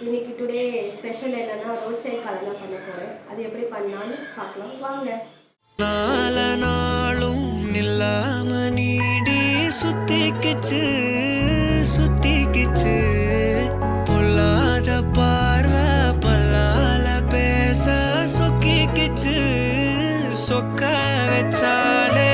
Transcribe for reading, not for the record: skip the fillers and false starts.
இன்னைக்கு today special என்னன்னா road side கலந்தா பண்ண போறேன். அது எப்படி பண்ணலாம்னு பார்க்கலாம் வாங்க. நால நாளும் நில்லாம நீடி சுத்திக்கிச்சு சுத்திக்கிச்சு பொல்லாத பார்வை பல்லால பேச சொக்கிக்கிச்சு சொக்க வச்சாலே